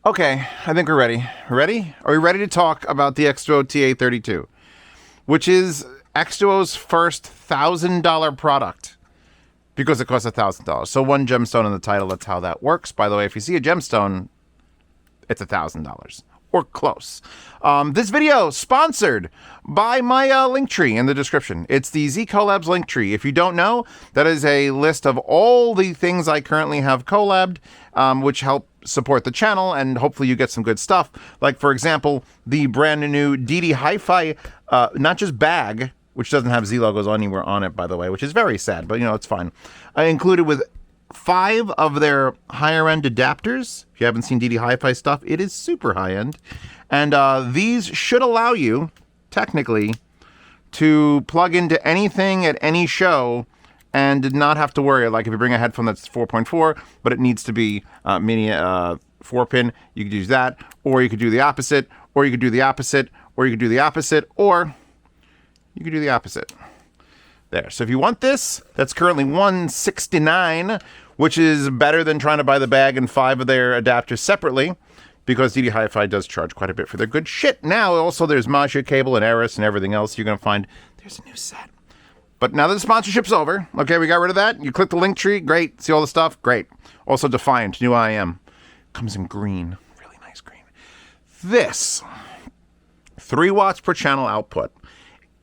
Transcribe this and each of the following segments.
Okay, I think we're ready. Ready? Are we ready to talk about the Xduoo TA-32, which is Xduoo's first $1,000 product because it costs $1,000. So one gemstone in the title, that's how that works. By the way, if you see a gemstone, it's $1,000 or close. This video sponsored by my link tree in the description. It's the Z Collabs link tree. If you don't know, that is a list of all the things I currently have collabed, which help support the channel, and hopefully you get some good stuff. Like, for example, the brand new DD Hi-Fi, not just bag, which doesn't have Z logos anywhere on it, by the way, which is very sad, but you know, it's fine. I included with 5 of their higher end adapters. If you haven't seen DD Hi-Fi stuff, it is super high end. And these should allow you, technically, to plug into anything at any show and not have to worry. Like if you bring a headphone that's 4.4, but it needs to be mini 4-pin, you could use that, or you could do the opposite, or you could do the opposite, or you could do the opposite, or you could do the opposite. There. So if you want this, that's currently $169, which is better than trying to buy the bag and 5 of their adapters separately, because DD Hi-Fi does charge quite a bit for their good shit. Now, also, there's Masha cable and Eris and everything else you're going to find. There's a new set. But now that the sponsorship's over, okay, we got rid of that. You click the link tree, great. See all the stuff, great. Also, Defiant, new IM. Comes in green, really nice green. This, 3 watts per channel output.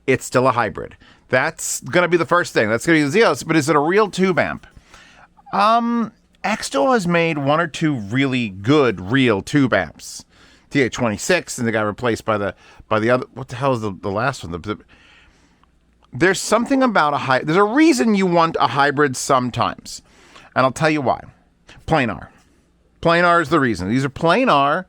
It's still a hybrid. That's going to be the first thing. That's going to be the Zeos, but is it a real tube amp? Xduoo has made 1 or 2 really good real tube amps. TA-26, and they got replaced by the other. What the hell is the last one? There's something about there's a reason you want a hybrid sometimes, and I'll tell you why. Planar. Planar is the reason. These are planar.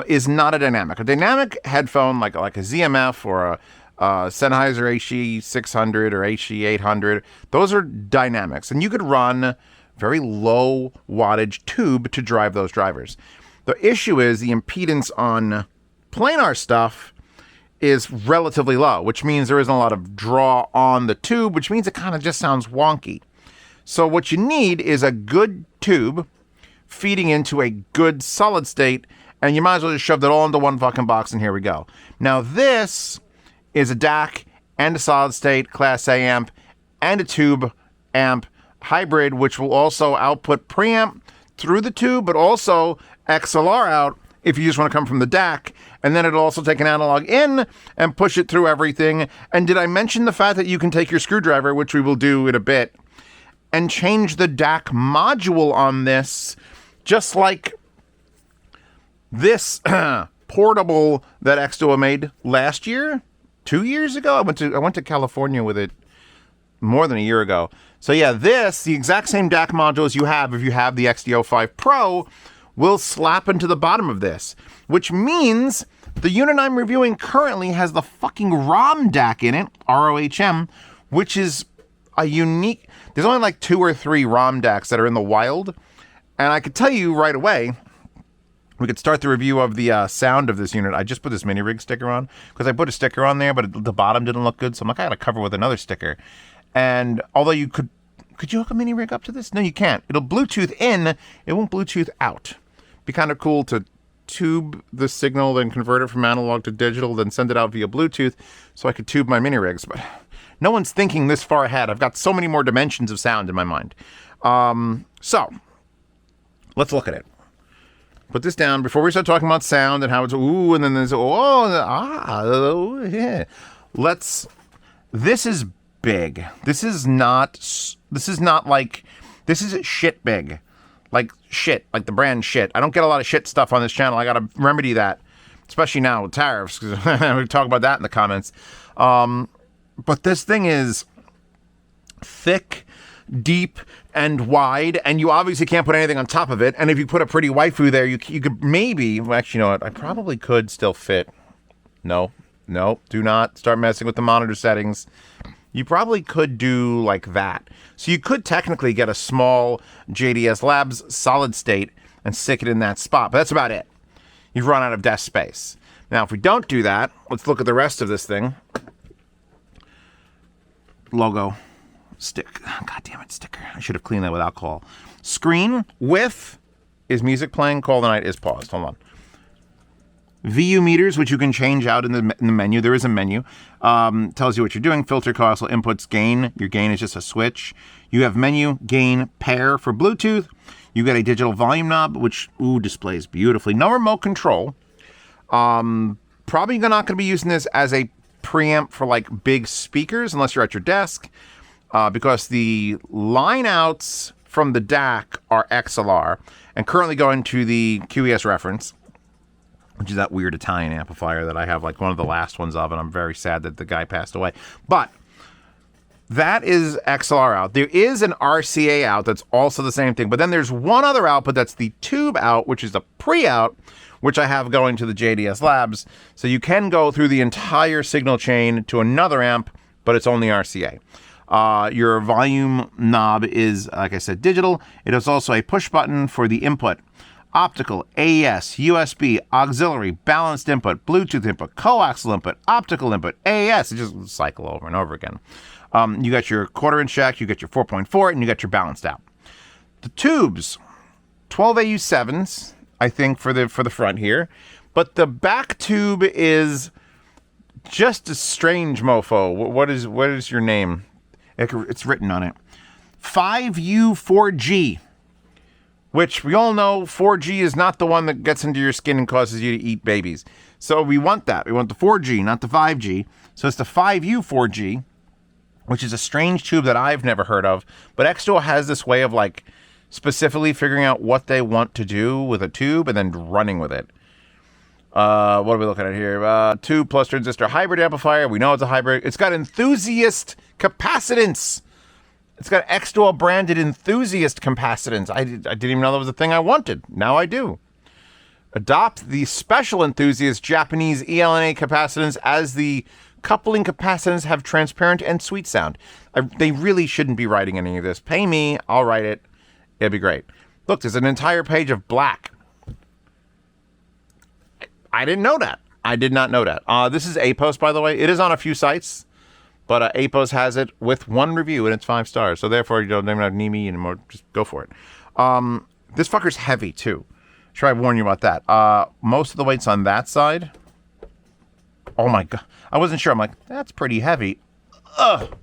Is not a dynamic. A dynamic headphone like a ZMF or a Sennheiser HE600 or HE800, those are dynamics, and you could run very low wattage tube to drive those drivers. The issue is the impedance on planar stuff is relatively low, which means there isn't a lot of draw on the tube, which means it kind of just sounds wonky. So what you need is a good tube feeding into a good solid state, and you might as well just shove it all into one fucking box, and here we go. Now this is a DAC and a solid state Class A amp and a tube amp hybrid, which will also output preamp through the tube, but also XLR out if you just want to come from the DAC. And then it'll also take an analog in and push it through everything. And did I mention the fact that you can take your screwdriver, which we will do in a bit, and change the DAC module on this, just like this portable that Xduoo made last year? 2 years ago? I went to California with it more than a year ago. So yeah, the exact same DAC module as you have if you have the XDO 5 Pro, will slap into the bottom of this, which means the unit I'm reviewing currently has the fucking ROM DAC in it, ROHM, which is a unique. There's only like 2 or 3 ROM DACs that are in the wild, and I could tell you right away. We could start the review of the sound of this unit. I just put this mini rig sticker on because I put a sticker on there, but the bottom didn't look good. So I'm like, I got to cover with another sticker. And although you could you hook a mini rig up to this? No, you can't. It'll Bluetooth in. It won't Bluetooth out. Be kind of cool to tube the signal, then convert it from analog to digital, then send it out via Bluetooth so I could tube my mini rigs. But no one's thinking this far ahead. I've got so many more dimensions of sound in my mind. So let's look at it. Put this down before we start talking about sound and how it's ooh, and then there's yeah. This is big. This is shit big. Like shit, like the brand shit. I don't get a lot of shit stuff on this channel. I gotta remedy that, especially now with tariffs, because we talk about that in the comments. But this thing is thick, deep, and wide, and you obviously can't put anything on top of it. And if you put a pretty waifu there, you could maybe, well, actually, you know what? I probably could still fit. No, do not start messing with the monitor settings. You probably could do like that. So you could technically get a small JDS Labs solid state and stick it in that spot, but that's about it. You've run out of desk space. Now, if we don't do that, let's look at the rest of this thing. Logo. God damn it, sticker. I should have cleaned that with alcohol. Screen with is music playing. Call the Night is paused. Hold on. VU meters, which you can change out in the menu. There is a menu. Tells you what you're doing. Filter, causal inputs, gain. Your gain is just a switch. You have menu, gain, pair for Bluetooth. You got a digital volume knob, which, displays beautifully. No remote control. Probably not going to be using this as a preamp for like big speakers unless you're at your desk, because the line outs from the DAC are XLR and currently going to the QES reference, which is that weird Italian amplifier that I have like one of the last ones of, and I'm very sad that the guy passed away. But that is XLR out. There is an RCA out that's also the same thing, but then there's one other output that's the tube out, which is the pre-out, which I have going to the JDS Labs. So you can go through the entire signal chain to another amp, but it's only RCA. Your volume knob is, like I said, digital. It is also a push button for the input. Optical, AES, USB, auxiliary, balanced input, Bluetooth input, coaxial input, optical input, AES. It just cycle over and over again. You got your 1/4-inch jack, you got your 4.4, and you got your balanced out. The tubes, 12 AU7s, I think, for the front here. But the back tube is just a strange mofo. What is your name? It's written on it. 5U4G. Which we all know 4G is not the one that gets into your skin and causes you to eat babies. So we want that. We want the 4G, not the 5G. So it's the 5U4G, which is a strange tube that I've never heard of. But Xduoo has this way of like specifically figuring out what they want to do with a tube and then running with it. What are we looking at here? Tube plus transistor hybrid amplifier. We know it's a hybrid. It's got enthusiast capacitance. It's got Xduoo branded enthusiast capacitance. I didn't even know that was a thing I wanted. Now I do. Adopt the special enthusiast Japanese ELNA capacitance as the coupling capacitance have transparent and sweet sound. They really shouldn't be writing any of this. Pay me, I'll write it. It'd be great. Look, there's an entire page of black. I didn't know that. I did not know that. This is APOS, by the way. It is on a few sites. But APOS has it with one review, and it's 5 stars. So therefore, you don't need me anymore. Just go for it. This fucker's heavy, too. Sure, I warn you about that. Most of the weight's on that side. Oh, my God. I wasn't sure. I'm like, that's pretty heavy. Ugh.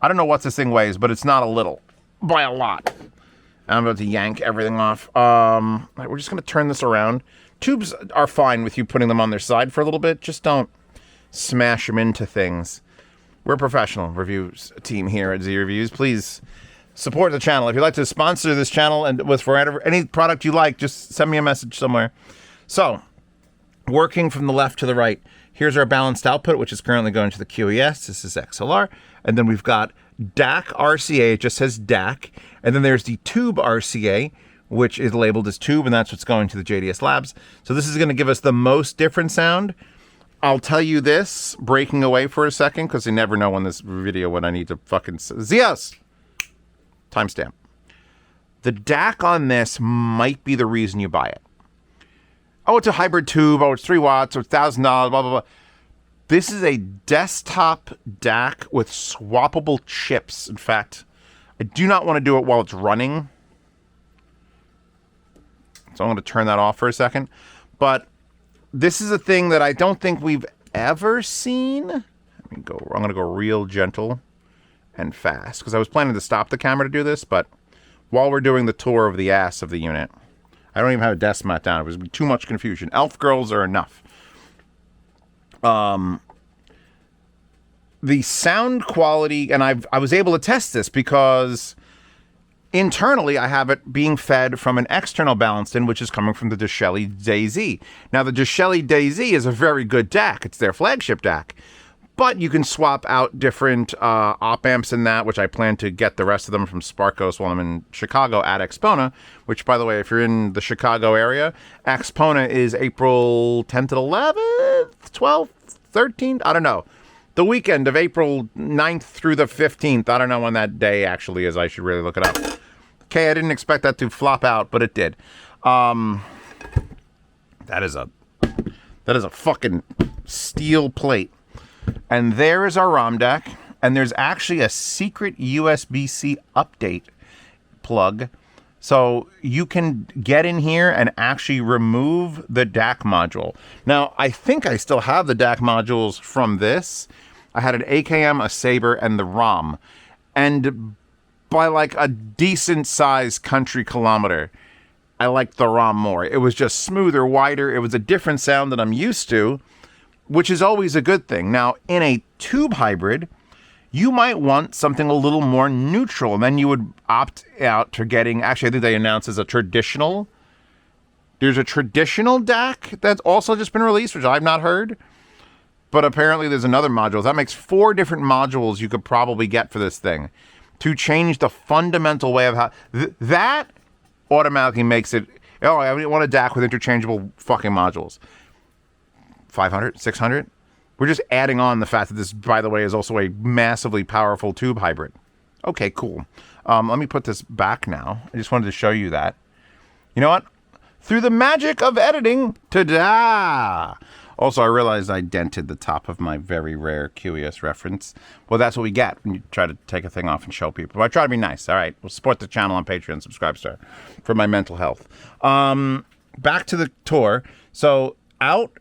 I don't know what this thing weighs, but it's not a little. By a lot. I'm about to yank everything off. We're just going to turn this around. Tubes are fine with you putting them on their side for a little bit. Just don't smash them into things. We're a professional reviews team here at Z Reviews. Please support the channel. If you'd like to sponsor this channel and with any product you like, just send me a message somewhere. So, working from the left to the right, here's our balanced output, which is currently going to the QES. This is XLR. And then we've got DAC RCA. It just says DAC. And then there's the tube RCA, which is labeled as tube, and that's what's going to the JDS Labs. So this is going to give us the most different sound. I'll tell you this, breaking away for a second, because you never know in this video when I need to fucking... Zeos! Timestamp. The DAC on this might be the reason you buy it. Oh, it's a hybrid tube. Oh, it's 3 watts or $1,000, blah, blah, blah. This is a desktop DAC with swappable chips. In fact, I do not want to do it while it's running. So I'm going to turn that off for a second. But... this is a thing that I don't think we've ever seen. I'm going to go real gentle and fast, because I was planning to stop the camera to do this, but while we're doing the tour of the ass of the unit, I don't even have a desk mat down. It was too much confusion. Elf girls are enough. The sound quality, and I was able to test this because... internally, I have it being fed from an external balanced in, which is coming from the Deshelly DayZ. Now, the Deshelly DayZ is a very good DAC. It's their flagship DAC. But you can swap out different op amps in that, which I plan to get the rest of them from Sparkos while I'm in Chicago at Xpona, which, by the way, if you're in the Chicago area, Xpona is April 10th and 11th, 12th, 13th, I don't know. The weekend of April 9th through the 15th. I don't know when that day actually is. I should really look it up. Okay, I didn't expect that to flop out, but it did. That is a fucking steel plate. And there is our ROM deck. And there's actually a secret USB-C update plug. So you can get in here and actually remove the DAC module. Now, I think I still have the DAC modules from this. I had an AKM, a Saber, and the ROM. And by like a decent sized country kilometer, I liked the ROM more. It was just smoother, wider. It was a different sound that I'm used to, which is always a good thing. Now, in a tube hybrid, you might want something a little more neutral, and then you would opt out to getting, actually, I think they announced as a traditional. There's a traditional DAC that's also just been released, which I've not heard. But apparently there's another module. That makes 4 different modules you could probably get for this thing to change the fundamental way of how... that automatically makes it... Oh, I want a DAC with interchangeable fucking modules. 500? 600? We're just adding on the fact that this, by the way, is also a massively powerful tube hybrid. Okay, cool. Let me put this back now. I just wanted to show you that. You know what? Through the magic of editing, ta-da! Also, I realized I dented the top of my very rare QES reference. Well, that's what we get when you try to take a thing off and show people. But I try to be nice. All right, we'll support the channel on Patreon, subscribe star, for my mental health. Back to the tour. So, out,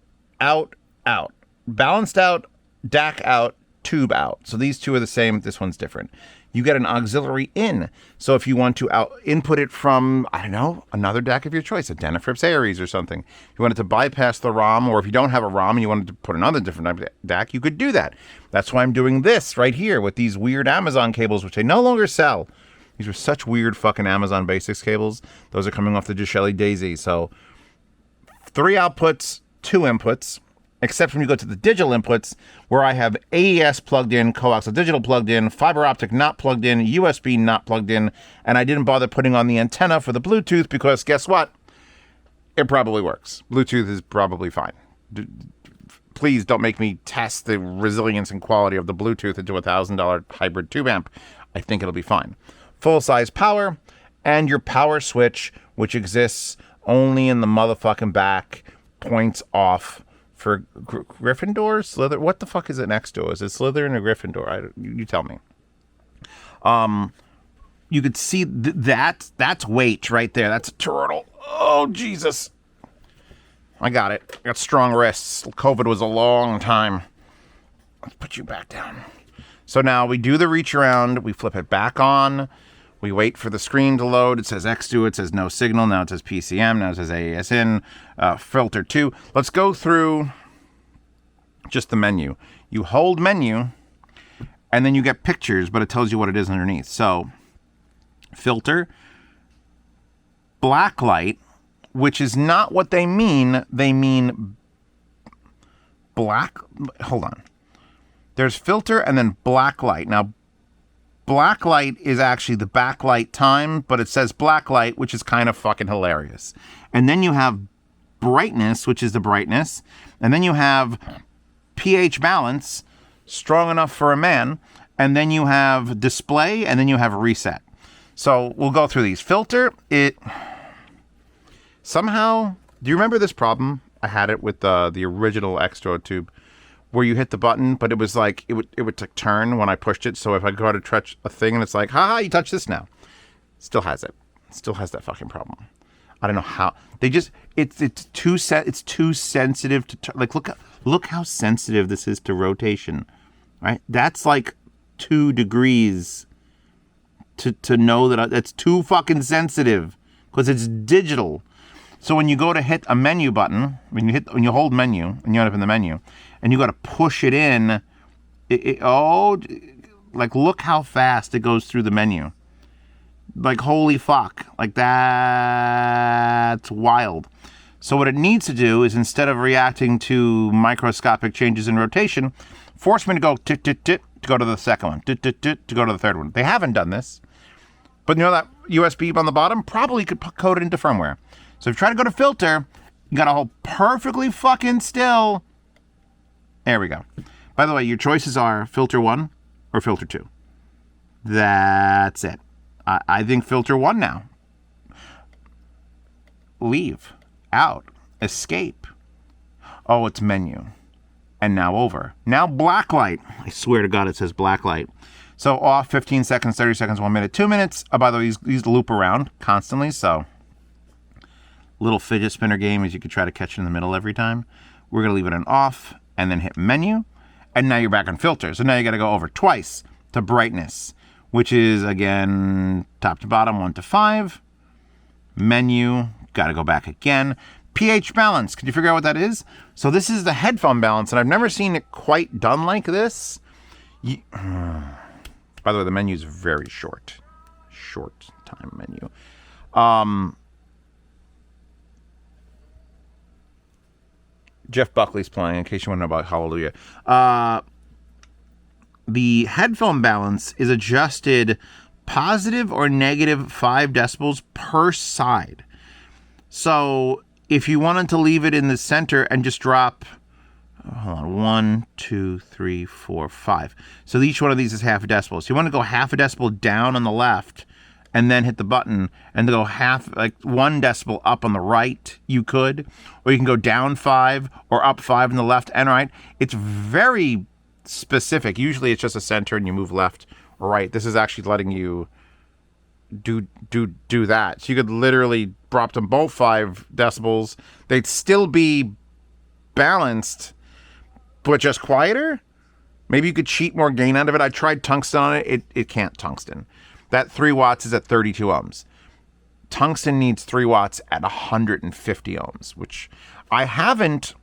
out, out. Balanced out, DAC out, tube out. So these two are the same. This one's different. You get an auxiliary in. So if you want to input it from, I don't know, another DAC of your choice, a Denafrips Aries or something. If you wanted to bypass the ROM, or if you don't have a ROM and you wanted to put another different type of DAC, you could do that. That's why I'm doing this right here with these weird Amazon cables, which they no longer sell. These are such weird fucking Amazon Basics cables. Those are coming off the Gishelli Daisy. So 3 outputs, 2 inputs. Except when you go to the digital inputs, where I have AES plugged in, coaxial digital plugged in, fiber optic not plugged in, USB not plugged in, and I didn't bother putting on the antenna for the Bluetooth because guess what? It probably works. Bluetooth is probably fine. Please don't make me test the resilience and quality of the Bluetooth into a $1,000 hybrid tube amp. I think it'll be fine. Full-size power, and your power switch, which exists only in the motherfucking back, points off for Gryffindor, Slytherin. What the fuck is an Xduoo? Is it Slytherin or Gryffindor? You tell me. You could see that's weight right there. That's a turtle. Oh, Jesus. I got it. I got strong wrists. COVID was a long time. Let's put you back down. So now we do the reach around. We flip it back on. We wait for the screen to load. It says Xduoo. It says no signal. Now it says PCM. Now it says AES in. Filter 2. Let's go through just the menu. You hold menu, and then you get pictures, but it tells you what it is underneath. So, filter, blacklight, which is not what they mean. They mean black. Hold on. There's filter and then blacklight. Now, blacklight is actually the backlight time, but it says blacklight, which is kind of fucking hilarious. And then you have brightness, which is the brightness. And then you have pH balance, strong enough for a man. And then you have display, and then you have reset. So we'll go through these. Filter, it somehow, do you remember this problem? I had it with the original Xduoo tube, where you hit the button, but it was like, it would like turn when I pushed it. So if I go to touch a thing and it's like, haha, you touch this now. Still has it. Still has that fucking problem. I don't know how. They just, it's too sensitive to, like, look how sensitive this is to rotation, right? That's like 2 degrees to know that it's too fucking sensitive because it's digital. So when you go to hit a menu button, when you hold menu and you end up in the menu, and you got to push it in, like look how fast it goes through the menu. Like holy fuck, like that's wild. So what it needs to do is instead of reacting to microscopic changes in rotation, force me to go tit tit tit to go to the second one, tit tit tit to go to the third one. They haven't done this, but you know that USB on the bottom probably could code it into firmware. So if you try to go to filter, you got to hold perfectly fucking still. There we go. By the way, your choices are filter 1 or filter 2. That's it. I think filter 1 now. Leave. Out. Escape. Oh, it's menu. And now over. Now blacklight. I swear to God it says blacklight. So off 15 seconds, 30 seconds, 1 minute, 2 minutes. By the way, these loop around constantly, so little fidget spinner game is you could try to catch it in the middle every time. We're gonna leave it on off and then hit menu, and now you're back on filter. So now you gotta go over twice to brightness, which is again top to bottom 1 to 5. Menu, gotta go back again. pH balance, can you figure out what that is? So this is the headphone balance, and I've never seen it quite done like this. By the way, the menu is very short. Short time menu. Jeff Buckley's playing, in case you want to know about Hallelujah. The headphone balance is adjusted positive or negative 5 decibels per side. So if you wanted to leave it in the center and just drop, hold on, 1, 2, 3, 4, 5. So each one of these is half a decibel. So you want to go half a decibel down on the left and then hit the button and go half, like 1 decibel up on the right, you could. Or you can go down 5 or up 5 on the left and right. It's very specific. Usually it's just a center and you move left or right. This is actually letting you do that. So you could literally drop them both 5 decibels. They'd still be balanced, but just quieter. Maybe you could cheat more gain out of it. I tried tungsten on it. It can't tungsten. That 3 watts is at 32 ohms. Tungsten needs 3 watts at 150 ohms, which I haven't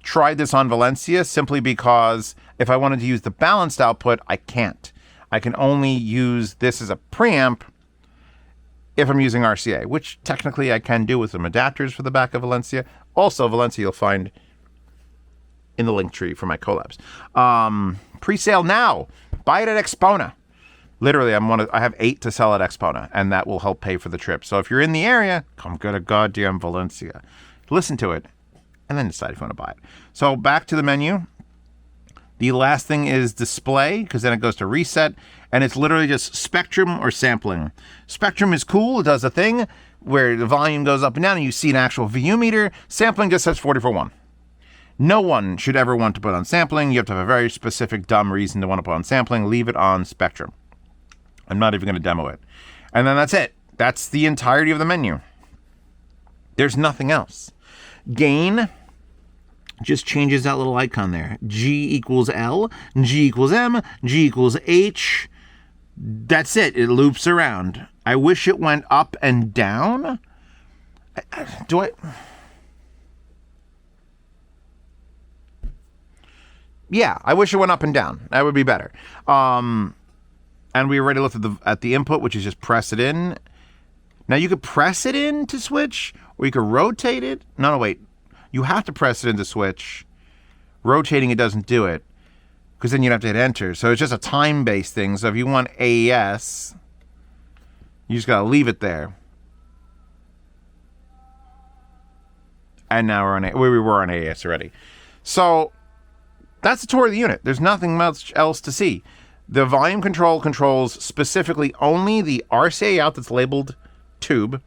tried this on Valencia simply because if I wanted to use the balanced output, I can't. I can only use this as a preamp if I'm using RCA, which technically I can do with some adapters for the back of Valencia. Also, Valencia you'll find in the link tree for my collabs. Pre-sale now. Buy it at Xpona. Literally, I have 8 to sell at Xpona, and that will help pay for the trip. So if you're in the area, come go to goddamn Valencia. Listen to it, and then decide if you want to buy it. So back to the menu. The last thing is display, because then it goes to reset, and it's literally just spectrum or sampling. Spectrum is cool. It does a thing where the volume goes up and down, and you see an actual VU meter. Sampling just says 44.1. No one should ever want to put on sampling. You have to have a very specific, dumb reason to want to put on sampling. Leave it on spectrum. I'm not even going to demo it. And then that's it. That's the entirety of the menu. There's nothing else. Gain just changes that little icon there. G equals L, G equals M, G equals H. That's it. It loops around. I wish it went up and down. Yeah, I wish it went up and down. That would be better. And we already looked at the input, which is just press it in. Now you could press it in to switch, or you could rotate it. No, wait. You have to press it in to switch. Rotating it doesn't do it, because then you'd have to hit enter. So it's just a time-based thing. So if you want AES, you just gotta leave it there. And now we're on we were on AES already. So that's the tour of the unit. There's nothing much else to see. The volume control controls specifically only the RCA out that's labeled tube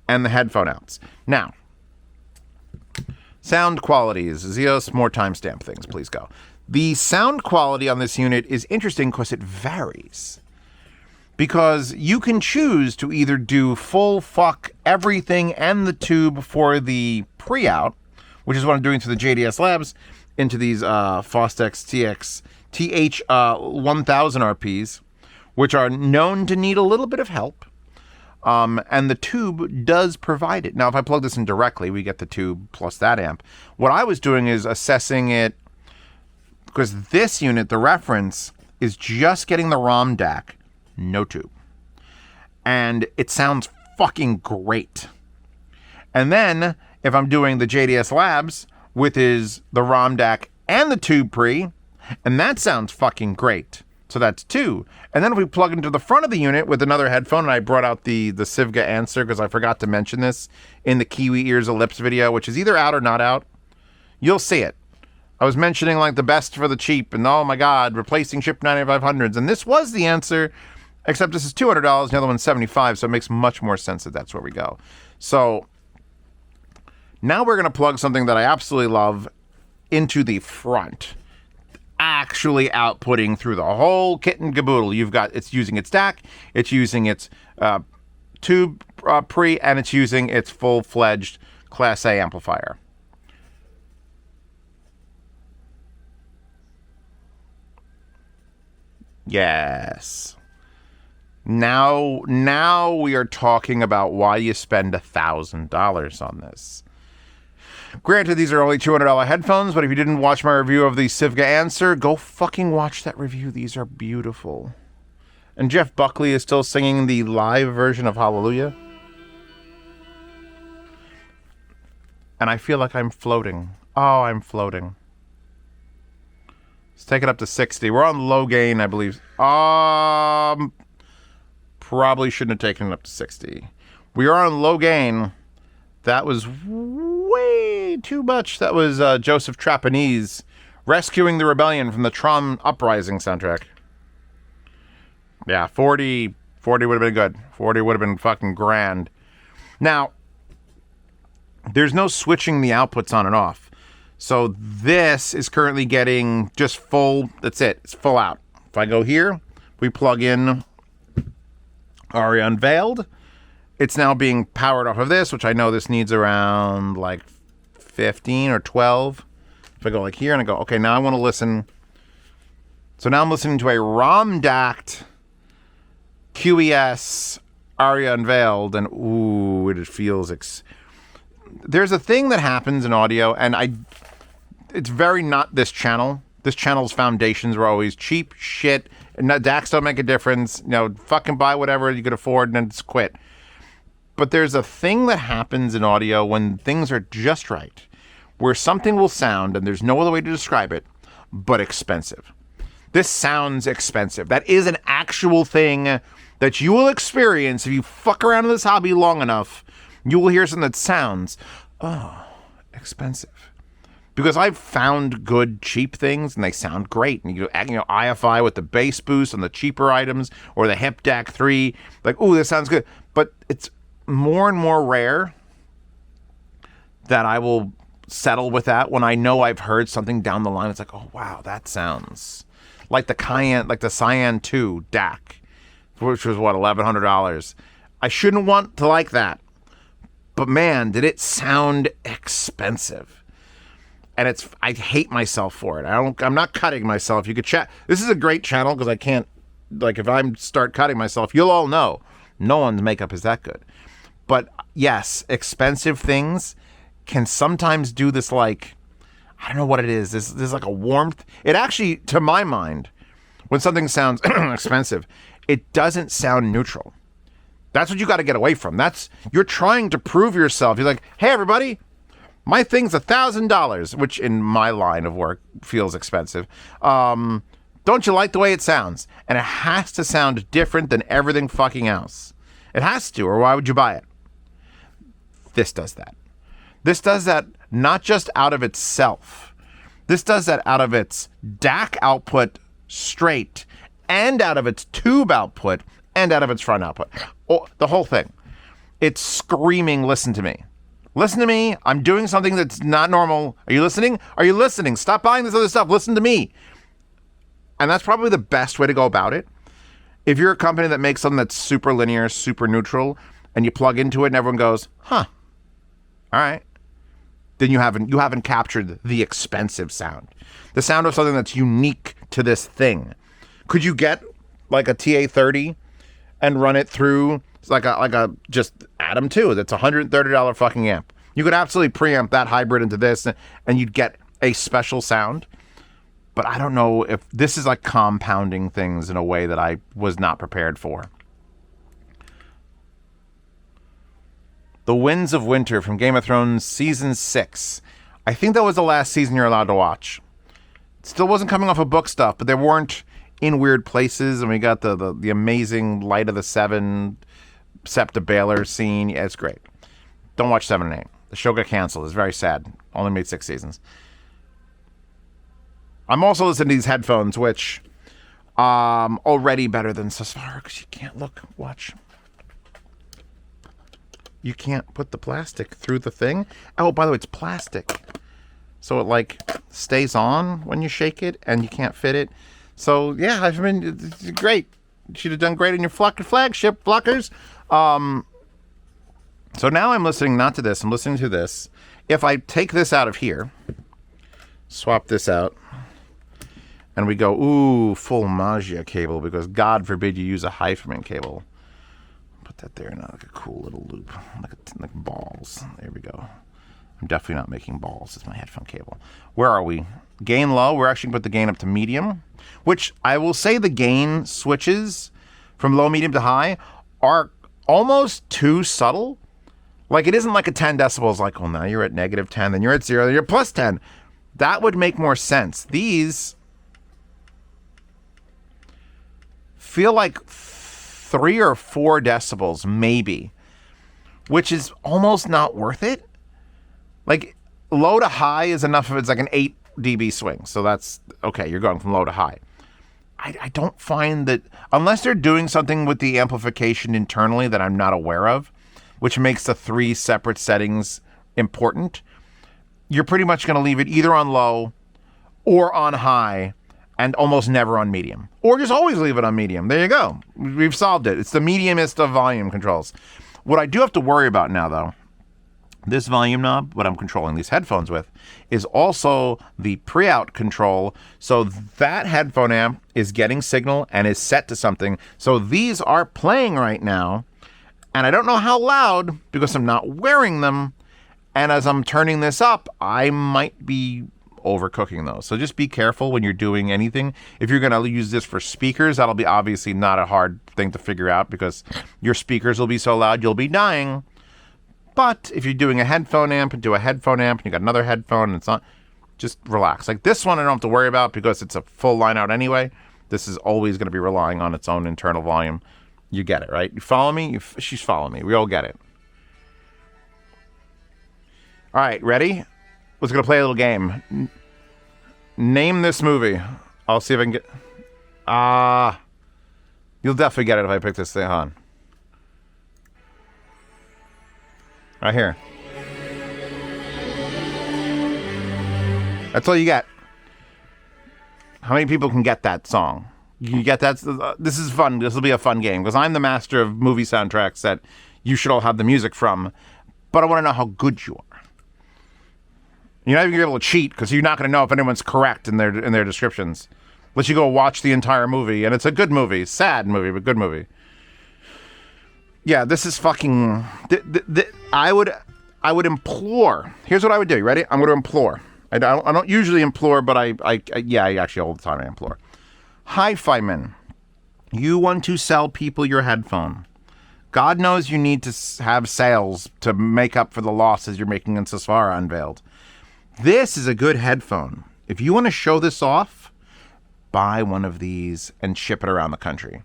and the headphone outs. Now, sound qualities. Zeos, more timestamp things, please go. The sound quality on this unit is interesting because it varies. Because you can choose to either do full fuck everything and the tube for the pre-out, which is what I'm doing through the JDS Labs, into these Fostex TH 1000 RPs, which are known to need a little bit of help. And the tube does provide it. Now, if I plug this in directly, we get the tube plus that amp. What I was doing is assessing it, because this unit, the reference, is just getting the ROM DAC, no tube. And it sounds fucking great. And then, if I'm doing the JDS Labs, with the ROM DAC and the tube pre, and that sounds fucking great. So that's 2. And then if we plug into the front of the unit with another headphone, and I brought out the Sivga Answer because I forgot to mention this in the Kiwi Ears Ellipse video, which is either out or not out. You'll see it. I was mentioning like the best for the cheap, and oh my god, replacing Chip 9500s, and this was the answer, except this is $200, the other one's $75, so it makes much more sense that that's where we go. So now we're going to plug something that I absolutely love into the front. actually outputting through the whole kit and caboodle. It's using its DAC, it's using its tube pre, and it's using its full-fledged Class A amplifier. Yes. Now we are talking about why you spend $1,000 on this. Granted, these are only $200 headphones, but if you didn't watch my review of the Sivga Answer, go fucking watch that review. These are beautiful. And Jeff Buckley is still singing the live version of Hallelujah. And I feel like I'm floating. Oh, I'm floating. Let's take it up to 60. We're on low gain, I believe. Probably shouldn't have taken it up to 60. We are on low gain. That was way too much. That was Joseph Trapanese rescuing the rebellion from the Tron Uprising soundtrack. Yeah, 40 would have been good. 40 would have been fucking grand. Now, there's no switching the outputs on and off. So this is currently getting just full. That's it. It's full out. If I go here, we plug in Aria Unveiled. It's now being powered off of this, which I know this needs around like 15 or 12. If I go like here and I go, okay, now I want to listen. So now I'm listening to a ROM-DAC'd QES Aria Unveiled, and ooh, it feels... There's a thing that happens in audio, and it's very not this channel. This channel's foundations were always cheap shit, and DACs don't make a difference. Fucking buy whatever you could afford and then just quit. But there's a thing that happens in audio when things are just right, where something will sound, and there's no other way to describe it, but expensive. This sounds expensive. That is an actual thing that you will experience if you fuck around in this hobby long enough. You will hear something that sounds, expensive. Because I've found good, cheap things, and they sound great. And you know, Audiophile with the bass boost on the cheaper items, or the Hip DAC 3. Like, ooh, this sounds good. But it's more and more rare that I will settle with that when I know I've heard something down the line. It's like, oh, wow, that sounds like the Cyan 2 DAC, which was, what, $1,100. I shouldn't want to like that. But man, did it sound expensive. And I hate myself for it. I'm not cutting myself. You could chat. This is a great channel because I can't, if I start cutting myself, you'll all know no one's makeup is that good. But yes, expensive things can sometimes do this, I don't know what it is. There's like a warmth. It actually, to my mind, when something sounds expensive, it doesn't sound neutral. That's what you got to get away from. You're trying to prove yourself. You're like, hey, everybody, my thing's $1,000, which in my line of work feels expensive. Don't you like the way it sounds? And it has to sound different than everything fucking else. It has to, or why would you buy it? This does that. This does that not just out of itself. This does that out of its DAC output straight, and out of its tube output, and out of its front output. Oh, the whole thing. It's screaming, listen to me. Listen to me. I'm doing something that's not normal. Are you listening? Are you listening? Stop buying this other stuff. Listen to me. And that's probably the best way to go about it. If you're a company that makes something that's super linear, super neutral, and you plug into it and everyone goes, huh, all right, then you haven't captured the expensive sound. The sound of something that's unique to this thing. Could you get like a TA-30 and run it through like a just Atom 2 that's $130 fucking amp? You could absolutely preamp that hybrid into this and you'd get a special sound. But I don't know if this is like compounding things in a way that I was not prepared for. The Winds of Winter from Game of Thrones Season 6. I think that was the last season you're allowed to watch. It still wasn't coming off of book stuff, but they weren't in weird places, and we got the amazing Light of the Seven, Septa Baylor scene. Yeah, it's great. Don't watch 7 and 8. The show got canceled. It's very sad. Only made 6 seasons. I'm also listening to these headphones, which already better than so far, because you can't watch. You can't put the plastic through the thing. Oh, by the way, it's plastic. so it like stays on when you shake it and you can't fit it. So yeah, I mean, it's great. You should have done great in your flagship Flockers. So now I'm listening not to this, I'm listening to this. If I take this out of here, swap this out, and we go, ooh, full Magia cable, because God forbid you use a Hyphaman cable. Put that there, now like a cool little loop, like balls. There we go. I'm definitely not making balls. It's my headphone cable. Where are we? Gain low. We're actually going to put the gain up to medium, which I will say the gain switches from low, medium to high are almost too subtle. Like, it isn't like a 10 decibels, like, well, now you're at negative 10, then you're at 0, then you're plus 10. That would make more sense. These feel like 3 or 4 decibels, maybe, which is almost not worth it. Like, low to high is enough of it's like an 8 dB swing. So that's, okay, you're going from low to high. I don't find that, unless they're doing something with the amplification internally that I'm not aware of, which makes the 3 separate settings important, you're pretty much going to leave it either on low or on high and almost never on medium. Or just always leave it on medium. There you go. We've solved it. It's the mediumest of volume controls. What I do have to worry about now, though, this volume knob, what I'm controlling these headphones with, is also the pre-out control. So that headphone amp is getting signal and is set to something. So these are playing right now. And I don't know how loud because I'm not wearing them. And as I'm turning this up, I might be overcooking those. So just be careful when you're doing anything. If you're going to use this for speakers, that'll be obviously not a hard thing to figure out because your speakers will be so loud you'll be dying. But if you're doing a headphone amp and do a headphone amp and you got another headphone and it's not, just relax. Like this one I don't have to worry about because it's a full line out anyway. This is always going to be relying on its own internal volume. You get it, right? You follow me? She's following me. We all get it. All right, ready? Let's go play a little game. Name this movie. I'll see if I can get... you'll definitely get it if I pick this thing on. Right here. That's all you get. How many people can get that song? You get that? This is fun. This will be a fun game because I'm the master of movie soundtracks that you should all have the music from, but I want to know how good you are. You're not even going to be able to cheat because you're not going to know if anyone's correct in their descriptions. Unless you go watch the entire movie, and it's a good movie. Sad movie, but good movie. Yeah, this is fucking... I would implore... Here's what I would do. You ready? I'm going to implore. I don't usually implore, but I actually all the time I implore. Hi-Fi-Man, you want to sell people your headphone. God knows you need to have sales to make up for the losses you're making in Susvara Unveiled. This is a good headphone. If you want to show this off, buy one of these and ship it around the country.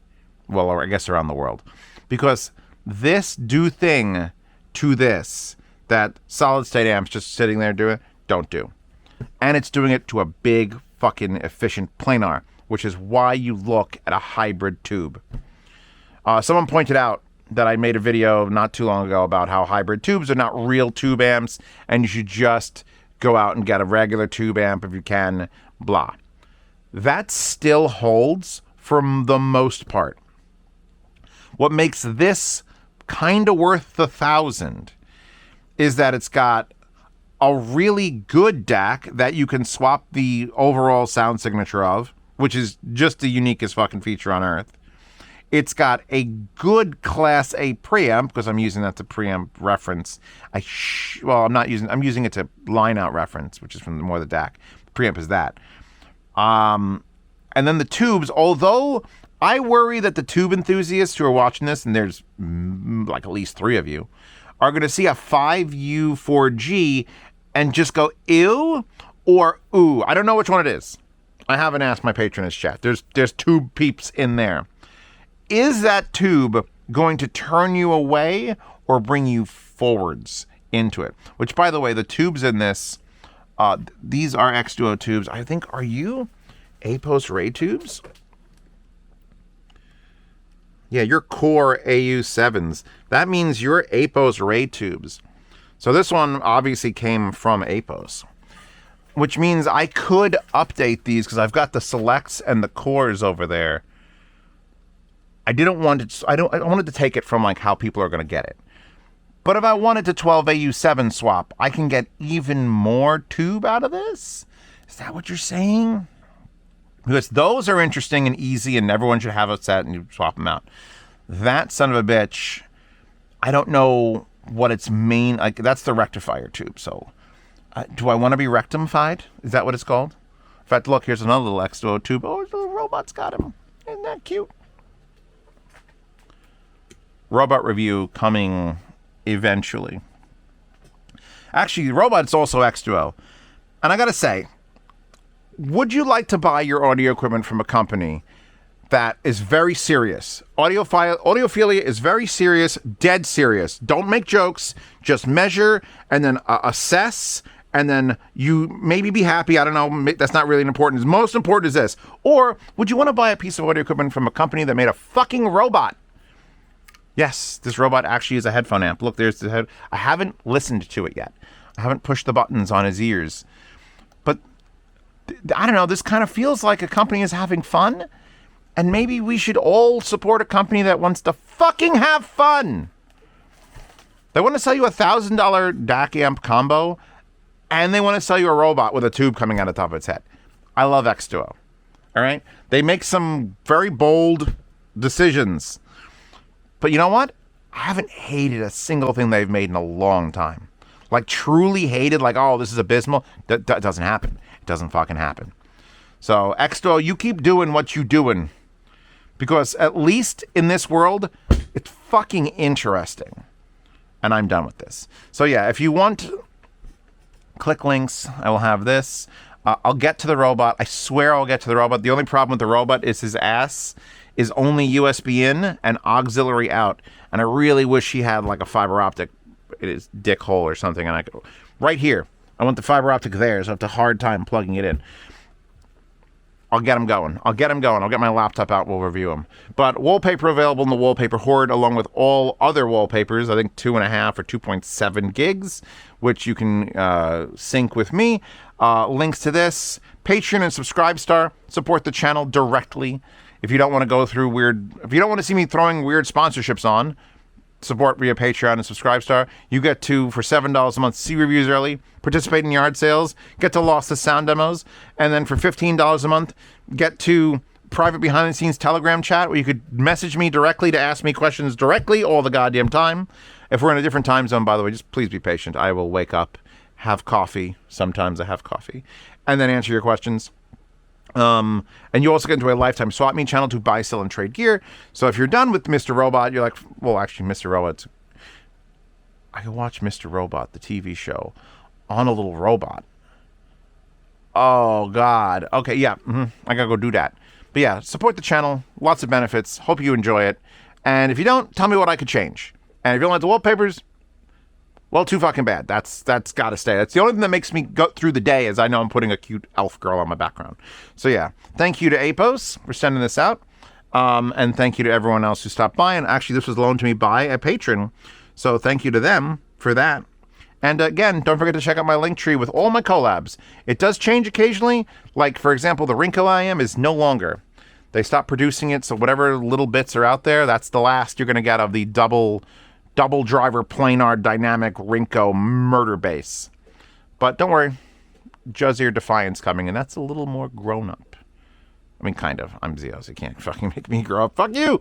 Well, or I guess around the world. Because this thing to this that solid-state amps just sitting there doing, don't do. And it's doing it to a big, fucking efficient planar, which is why you look at a hybrid tube. Someone pointed out that I made a video not too long ago about how hybrid tubes are not real tube amps, and you should just go out and get a regular tube amp if you can, blah. That still holds for the most part. What makes this kind of worth the $1,000 is that it's got a really good DAC that you can swap the overall sound signature of, which is just the uniquest fucking feature on earth. It's got a good Class A preamp, because I'm using that to preamp reference. I'm using it to line out reference, which is from more the DAC. Preamp is that. And then the tubes, although I worry that the tube enthusiasts who are watching this, and there's like at least 3 of you, are going to see a 5U4G and just go ew or ooh. I don't know which one it is. I haven't asked my patronage chat. There's tube peeps in there. Is that tube going to turn you away or bring you forwards into it? Which, by the way, the tubes in this, these are Xduoo tubes. I think, are you APOS Ray tubes? Yeah, your core AU7s. That means you're APOS Ray tubes. So this one obviously came from APOS. which means I could update these because I've got the selects and the cores over there. I didn't want to. I wanted to take it from like how people are going to get it. But if I wanted to 12AU7 swap, I can get even more tube out of this? Is that what you're saying? Because those are interesting and easy, and everyone should have a set, and you swap them out. That son of a bitch, I don't know what its main... Like, that's the rectifier tube, so... do I want to be rectified? Is that what it's called? In fact, look, here's another little Xduoo tube. Oh, the little robot's got him. Isn't that cute? Robot review coming eventually. Actually, the robot's also Xduoo. And I gotta say, would you like to buy your audio equipment from a company that is very serious? Audiophilia is very serious, dead serious. Don't make jokes. Just measure and then assess, and then you maybe be happy. I don't know. That's not really important. The most important is this. Or would you want to buy a piece of audio equipment from a company that made a fucking robot? Yes, this robot actually is a headphone amp. Look, there's the head. I haven't listened to it yet. I haven't pushed the buttons on his ears. But I don't know. This kind of feels like a company is having fun. And maybe we should all support a company that wants to fucking have fun. They want to sell you a $1,000 DAC amp combo, and they want to sell you a robot with a tube coming out of the top of its head. I love Xduoo. All right? They make some very bold decisions. But you know what? I haven't hated a single thing they've made in a long time. Like, truly hated, like, oh, this is abysmal. That doesn't happen. It doesn't fucking happen. So, Xduoo, you keep doing what you doing. Because at least in this world, it's fucking interesting. And I'm done with this. So, yeah, if you want, click links. I will have this. I'll get to the robot. I swear I'll get to the robot. The only problem with the robot is his ass is only USB in and auxiliary out. And I really wish he had like a fiber optic in his dick hole or something. And I could, right here, I want the fiber optic there, so I have a hard time plugging it in. I'll get him going. I'll get my laptop out. We'll review him. But wallpaper available in the wallpaper horde, along with all other wallpapers. I think 2.5 or 2.7 gigs, which you can sync with me. Links to this. Patreon and Subscribestar support the channel directly. If you don't want to go through if you don't want to see me throwing weird sponsorships on, support via Patreon and Subscribestar. You get to, for $7 a month, see reviews early, participate in yard sales, get to Lost to Sound demos, and then for $15 a month, get to private behind-the-scenes Telegram chat where you could message me directly to ask me questions directly all the goddamn time. If we're in a different time zone, by the way, just please be patient. I will wake up, have coffee. Sometimes I have coffee. And then answer your questions. And you also get into a lifetime swap meet channel to buy, sell, and trade gear. So if you're done with Mr. Robot, you're like, well, actually, Mr. Robot, I can watch Mr. Robot, the TV show, on a little robot. Oh, God. Okay, yeah, I gotta go do that. But yeah, support the channel. Lots of benefits. Hope you enjoy it. And if you don't, tell me what I could change. And if you don't like the wallpapers, well, too fucking bad. That's got to stay. That's the only thing that makes me go through the day is I know I'm putting a cute elf girl on my background. So yeah, thank you to Apos for sending this out. And thank you to everyone else who stopped by. And actually, this was loaned to me by a patron. So thank you to them for that. And again, don't forget to check out my link tree with all my collabs. It does change occasionally. Like, for example, the Rinko I Am is no longer. They stopped producing it, so whatever little bits are out there, that's the last you're going to get of the double driver planar dynamic Rinko murder bass. But don't worry, Juzzier Defiance coming, and that's a little more grown up. I mean, kind of. I'm Zeo, so you can't fucking make me grow up. Fuck you!